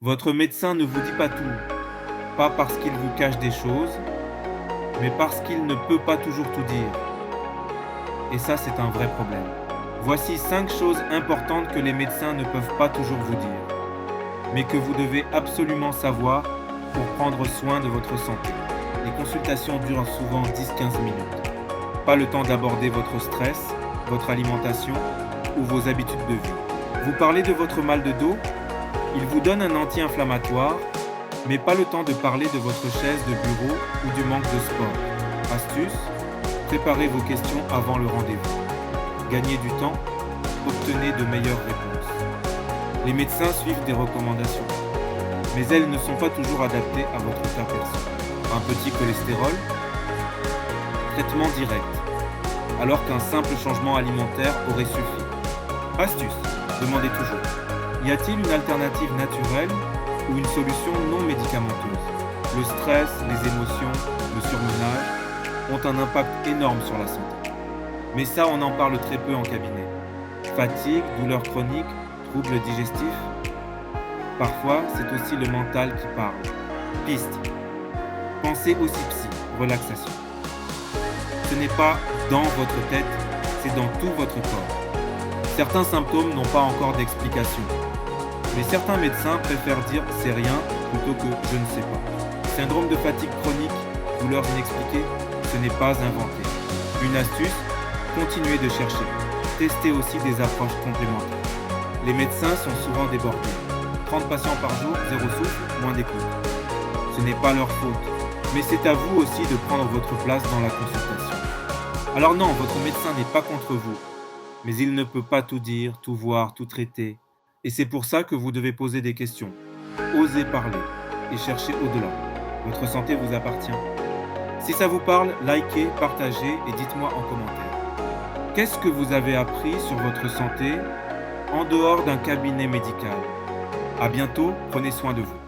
Votre médecin ne vous dit pas tout, pas parce qu'il vous cache des choses, mais parce qu'il ne peut pas toujours tout dire. Et ça, c'est un vrai problème. Voici 5 choses importantes que les médecins ne peuvent pas toujours vous dire, mais que vous devez absolument savoir pour prendre soin de votre santé. Les consultations durent souvent 10-15 minutes. Pas le temps d'aborder votre stress, votre alimentation ou vos habitudes de vie. Vous parlez de votre mal de dos? Il vous donne un anti-inflammatoire, mais pas le temps de parler de votre chaise de bureau ou du manque de sport. Astuce, préparez vos questions avant le rendez-vous. Gagnez du temps, obtenez de meilleures réponses. Les médecins suivent des recommandations, mais elles ne sont pas toujours adaptées à votre cas perso. Un petit cholestérol? Traitement direct, alors qu'un simple changement alimentaire aurait suffi. Astuce, demandez toujours. Y a-t-il une alternative naturelle ou une solution non médicamenteuse? Le stress, les émotions, le surmenage ont un impact énorme sur la santé. Mais ça, on en parle très peu en cabinet. Fatigue, douleurs chroniques, troubles digestifs. Parfois, c'est aussi le mental qui parle. Piste. Pensez aussi psy, relaxation. Ce n'est pas dans votre tête, c'est dans tout votre corps. Certains symptômes n'ont pas encore d'explication. Mais certains médecins préfèrent dire c'est rien plutôt que je ne sais pas. Syndrome de fatigue chronique, douleurs inexpliquées, ce n'est pas inventé. Une astuce, continuez de chercher. Testez aussi des approches complémentaires. Les médecins sont souvent débordés. 30 patients par jour, zéro souffle, moins d'écoute. Ce n'est pas leur faute, mais c'est à vous aussi de prendre votre place dans la consultation. Alors non, votre médecin n'est pas contre vous, mais il ne peut pas tout dire, tout voir, tout traiter. Et c'est pour ça que vous devez poser des questions. Osez parler et chercher au-delà. Votre santé vous appartient. Si ça vous parle, likez, partagez et dites-moi en commentaire. Qu'est-ce que vous avez appris sur votre santé en dehors d'un cabinet médical? À bientôt, prenez soin de vous.